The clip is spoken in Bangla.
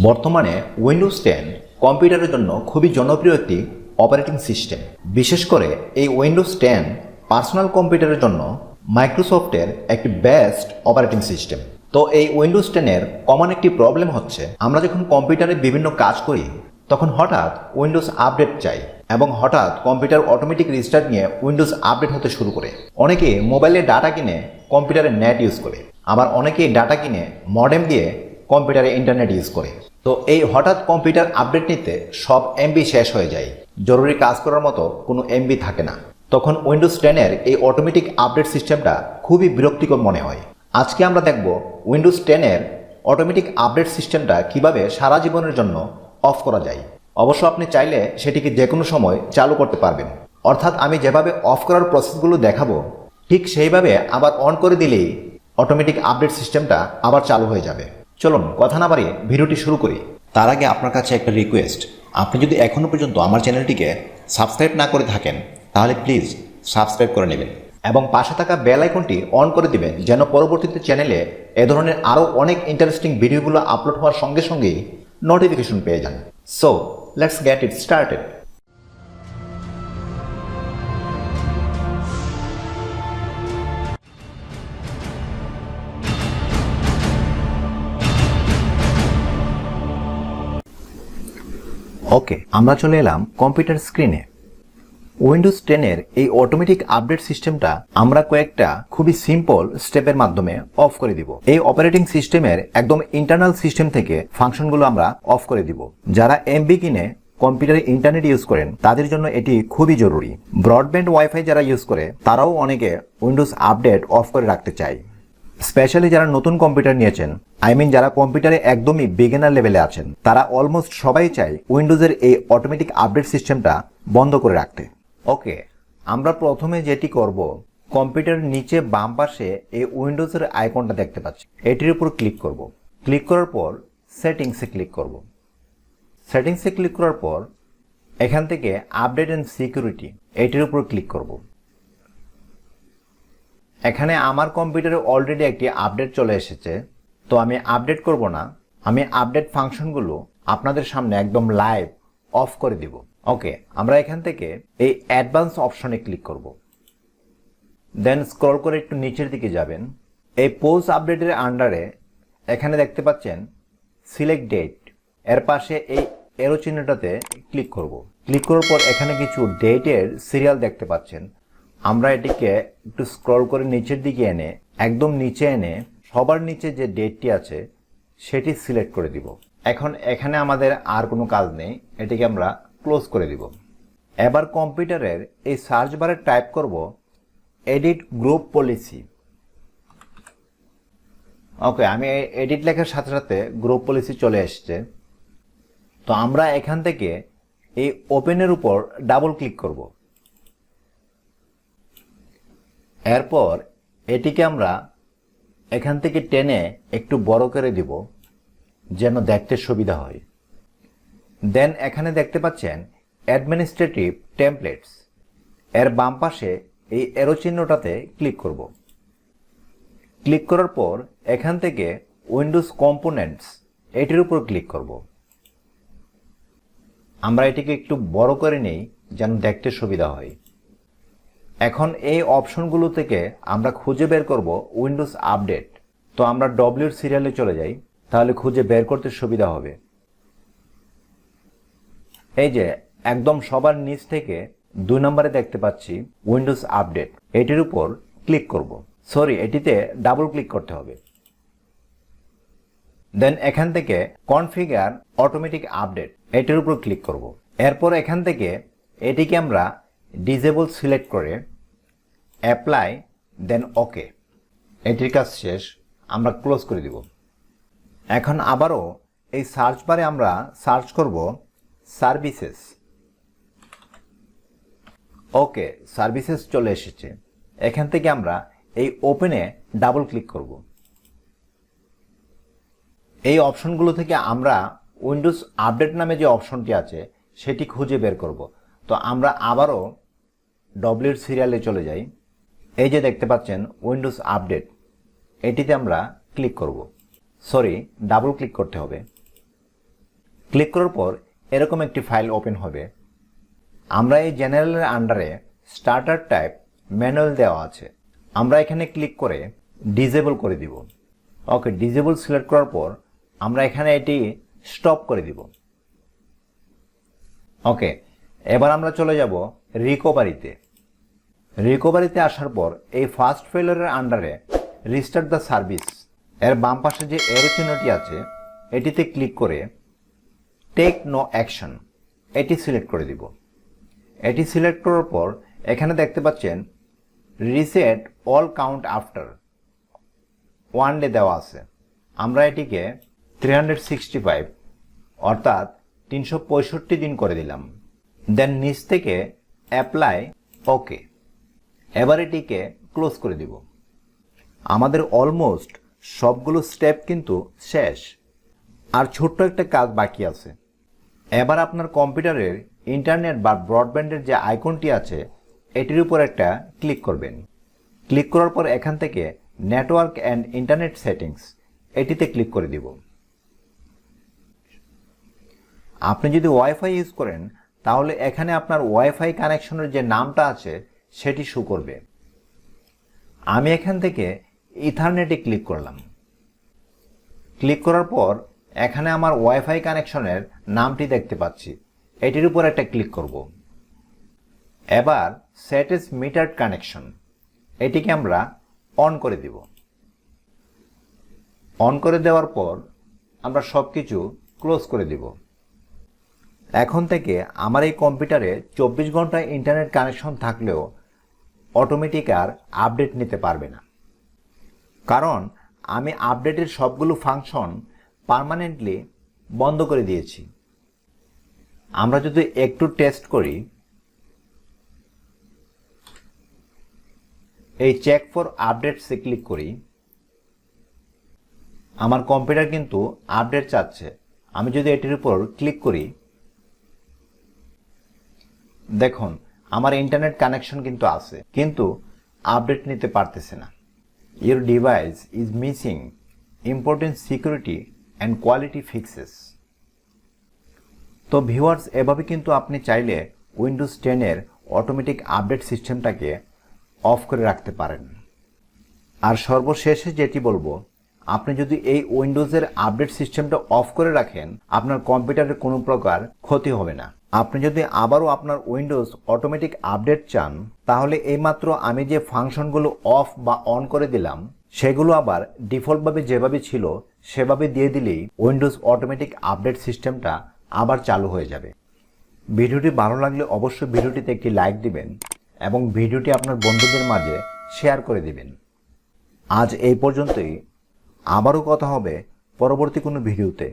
বর্তমানে উইন্ডোজ 10 কম্পিউটারের জন্য খুবই জনপ্রিয় একটি অপারেটিং সিস্টেম। বিশেষ করে এই উইন্ডোজ 10 পার্সোনাল কম্পিউটারের জন্য মাইক্রোসফটের একটি বেস্ট অপারেটিং সিস্টেম। তো এই উইন্ডোজ 10-এর কমন একটি প্রবলেম হচ্ছে, আমরা যখন কম্পিউটারে বিভিন্ন কাজ করি তখন হঠাৎ উইন্ডোজ আপডেট চাই এবং হঠাৎ কম্পিউটার অটোমেটিক রিস্টার্ট নিয়ে উইন্ডোজ আপডেট হতে শুরু করে। অনেকে মোবাইলে ডাটা কিনে কম্পিউটারে নেট ইউজ করে, আবার অনেকে ডাটা কিনে মডেম দিয়ে কম্পিউটারে ইন্টারনেট ইউজ করে। তো এই হঠাৎ কম্পিউটার আপডেট নিতে সব এমবি শেষ হয়ে যায়, জরুরি কাজ করার মতো কোনো এমবি থাকে না। তখন উইন্ডোজ 10-এর এই অটোমেটিক আপডেট সিস্টেমটা খুবই বিরক্তিকর মনে হয়। আজকে আমরা দেখব উইন্ডোজ 10-এর অটোমেটিক আপডেট সিস্টেমটা কিভাবে সারা জীবনের জন্য অফ করা যায়। অবশ্য আপনি চাইলে সেটিকে যে কোনো সময় চালু করতে পারবেন। অর্থাৎ আমি যেভাবে অফ করার প্রসেসগুলো দেখাবো ঠিক সেইভাবে আবার অন করে দিলেই অটোমেটিক আপডেট সিস্টেমটা আবার চালু হয়ে যাবে। চলুন কথা না বাড়িয়ে ভিডিওটি শুরু করি। তার আগে আপনার কাছে একটা রিকোয়েস্ট, আপনি যদি এখনও পর্যন্ত আমার চ্যানেলটিকে সাবস্ক্রাইব না করে থাকেন তাহলে প্লিজ সাবস্ক্রাইব করে নেবেন এবং পাশে থাকা বেল আইকনটি অন করে দিবেন, যেন পরবর্তীতে চ্যানেলে এ ধরনের আরও অনেক ইন্টারেস্টিং ভিডিওগুলো আপলোড হওয়ার সঙ্গে সঙ্গেই নোটিফিকেশন পেয়ে যান। So let's get it started. Okay, আমরা চলে এলাম কম্পিউটার স্ক্রিনে। উইন্ডোজ 10-এর এই অটোমেটিক আপডেট সিস্টেমটা আমরা কয়েকটা খুবই সিম্পল স্টেপের মাধ্যমে অফ করে দিব। এই অপারেটিং সিস্টেমের একদম ইন্টারনাল সিস্টেম থেকে ফাংশনগুলো আমরা অফ করে দিব। যারা এমবি কিনে কম্পিউটারে ইন্টারনেট ইউজ করেন তাদের জন্য এটি খুবই জরুরি। ব্রডব্যান্ড ওয়াইফাই যারা ইউজ করে তারাও অনেকে উইন্ডোজ আপডেট অফ করে রাখতে চায়। স্পেশালি যারা নতুন কম্পিউটার নিয়েছেন, যারা কম্পিউটারে একদমই বিগিনার লেভেলে আছেন, তারা অলমোস্ট সবাই চায় উইন্ডোজের এই অটোমেটিক আপডেট সিস্টেমটা বন্ধ করে রাখতে। ওকে, আমরা প্রথমে যেটি করব, কম্পিউটারের নিচে বাম পাশে এই উইন্ডোজের আইকনটা দেখতে পাচ্ছি, এটির উপর ক্লিক করব। ক্লিক করার পর সেটিংসে ক্লিক করব। সেটিংসে ক্লিক করার পর এখান থেকে আপডেট অ্যান্ড সিকিউরিটি এটির উপর ক্লিক করব। এখানে আমার কম্পিউটারে অলরেডি একটি আপডেট চলে এসেছে, তো আমি আপডেট করব না। আমি আপডেট ফাংশনগুলো আপনাদের সামনে একদম লাইভ অফ করে দিব। ওকে, আমরা এখান থেকে এই অ্যাডভান্স অপশনে ক্লিক করব। দেন স্ক্রল করে একটু নিচের দিকে যাবেন। এই পোস্ট আপডেটের আন্ডারে এখানে দেখতে পাচ্ছেন সিলেক্ট ডেট, এর পাশে এই এরো চিহ্নটাতে ক্লিক করব। ক্লিক করার পর এখানে কিছু ডেটের সিরিয়াল দেখতে পাচ্ছেন। আমরা এটিকে একটু স্ক্রল করে নিচের দিকে এনে একদম নিচে এনে সবার নিচে যে ডেটটি আছে সেটি সিলেক্ট করে দিব। এখন এখানে আমাদের আর কোনো কাজ নেই, এটিকে আমরা ক্লোজ করে দিব। এবার কম্পিউটারের এই সার্চ বারে টাইপ করব এডিট গ্রুপ পলিসি। ওকে, আমি এডিট লেখার সাথে সাথে গ্রুপ পলিসি চলে এসেছে। তো আমরা এখান থেকে এই ওপেনের উপর ডাবল ক্লিক করব। এরপর এটিকে আমরা এখান থেকে টেনে একটু বড় করে দিব যেন দেখতে সুবিধা হয়। দেন এখানে দেখতে পাচ্ছেন অ্যাডমিনিস্ট্রেটিভ টেমপ্লেটস, এর বাম পাশে এই এরো চিহ্নটাতে ক্লিক করব। ক্লিক করার পর এখান থেকে উইন্ডোজ কম্পোনেন্টস এটির উপর ক্লিক করব। আমরা এটিকে একটু বড় করে নেই যেন দেখতে সুবিধা হয়। এখন এই অপশনগুলো থেকে আমরা খুঁজে বের করব উইন্ডোজ আপডেট। তো আমরা ডব্লিউর সিরিয়ালে চলে যাই, তাহলে খুঁজে বের করতে সুবিধা হবে। এই যে একদম সবার নিচ থেকে 2 নম্বরে দেখতে পাচ্ছি উইন্ডোজ আপডেট, এটির উপর ক্লিক করব। সরি, এটিতে ডাবল ক্লিক করতে হবে। দেন এখান থেকে কনফিগার অটোমেটিক আপডেট এটির উপর ক্লিক করব। এরপর এখান থেকে এটিকে আমরা ডিসেবল সিলেক্ট করে অ্যাপ্লাই, দেন ওকে, এটির কাজ শেষ, আমরা ক্লোজ করে দিব। এখন আবারও এই সার্চ বারে আমরা সার্চ করব সার্ভিসেস। ওকে, সার্ভিসেস চলে এসেছে। এখান থেকে আমরা এই ওপেনে ডাবল ক্লিক করব। এই অপশনগুলো থেকে আমরা উইন্ডোজ আপডেট নামে যে অপশনটি আছে সেটি খুঁজে বের করব। তো আমরা আবারও ডব্লিউর সিরিয়ালে চলে যাই। এই যে দেখতে পাচ্ছেন উইন্ডোজ আপডেট, এটিতে আমরা ক্লিক করব। সরি, ডাবল ক্লিক করতে হবে। ক্লিক করার পর এরকম একটি ফাইল ওপেন হবে। আমরা এই জেনারেলের আন্ডারে স্টার্টার টাইপ ম্যানুয়াল দেওয়া আছে, আমরা এখানে ক্লিক করে ডিসেবল করে দিব। ওকে, ডিসেবল সিলেক্ট করার পর আমরা এখানে এটি স্টপ করে দিব। ওকে, এবার আমরা চলে যাব রিকভারিতে। রিকভারিতে আসার পর এই ফার্স্ট ফেলারের আন্ডারে রিস্টার্ট দ্য সার্ভিস এর বাম পাশে যে এরো চিহ্নটি আছে এটিতে ক্লিক করে টেক নো অ্যাকশন এটি সিলেক্ট করে দিব। এটি সিলেক্ট করার পর এখানে দেখতে পাচ্ছেন reset all count after 1 day দেওয়া আছে। আমরা এটিকে 365 অর্থাৎ 365 দিন করে দিলাম। দেন নিচ থেকে অ্যাপ্লাই ওকে, এবার এটিকে ক্লোজ করে দিব। আমাদের অলমোস্ট সবগুলো স্টেপ কিন্তু শেষ, আর ছোট্ট একটা কাজ বাকি আছে। এবার আপনার কম্পিউটারের ইন্টারনেট বা ব্রডব্যান্ডের যে আইকনটি আছে এটির উপর একটা ক্লিক করবেন। ক্লিক করার পর এখান থেকে নেটওয়ার্ক অ্যান্ড ইন্টারনেট সেটিংস এটিতে ক্লিক করে দিব। আপনি যদি ওয়াইফাই ইউজ করেন তাহলে এখানে আপনার ওয়াইফাই কানেকশনের যে নামটা আছে সেটি শো করবে। আমি এখান থেকে ইথারনেটে ক্লিক করলাম। ক্লিক করার পর এখানে আমার ওয়াইফাই কানেকশনের নামটি দেখতে পাচ্ছি, এটির উপর একটা ক্লিক করব। এবার সেট এস মিটারড কানেকশন এটিকে আমরা অন করে দিব। অন করে দেওয়ার পর আমরা সবকিছু ক্লোজ করে দিব। এখন থেকে আমার এই কম্পিউটারে 24 ঘন্টা ইন্টারনেট কানেকশন থাকলেও অটোমেটিক আর আপডেট নিতে পারবে না, কারণ আমি আপডেটের সবগুলো ফাংশন পার্মানেন্টলি বন্ধ করে দিয়েছি। আমরা যদি একটু টেস্ট করি, এই চেক ফর আপডেটসে ক্লিক করি, আমার কম্পিউটার কিন্তু আপডেট চাচ্ছে। আমি যদি এটির উপর ক্লিক করি, দেখুন আমার ইন্টারনেট কানেকশন কিন্তু আছে, কিন্তু আপডেট নিতে পারতেছে না। Your device is missing important security and quality fixes. তো ভিউয়ার্স, এভাবে কিন্তু আপনি চাইলে উইন্ডোজ 10 এর অটোমেটিক আপডেট সিস্টেমটাকে অফ করে রাখতে পারেন। আর সর্বশেষে যেটি বলবো, আপনি যদি এই উইন্ডোজের আপডেট সিস্টেমটা অফ করে রাখেন আপনার কম্পিউটারের কোনো প্রকার ক্ষতি হবে না। আপনি যদি আবারও আপনার উইন্ডোজ অটোমেটিক আপডেট চান তাহলে এইমাত্র আমি যে ফাংশনগুলো অফ বা অন করে দিলাম সেগুলো আবার ডিফল্টভাবে যেভাবে ছিল সেভাবে দিয়ে দিলেই উইন্ডোজ অটোমেটিক আপডেট সিস্টেমটা আবার চালু হয়ে যাবে। ভিডিওটি ভালো লাগলে অবশ্যই ভিডিওটিতে একটি লাইক দিবেন এবং ভিডিওটি আপনার বন্ধুদের মাঝে শেয়ার করে দিবেন। আজ এই পর্যন্তই, আবারও কথা হবে পরবর্তী কোনো ভিডিওতে।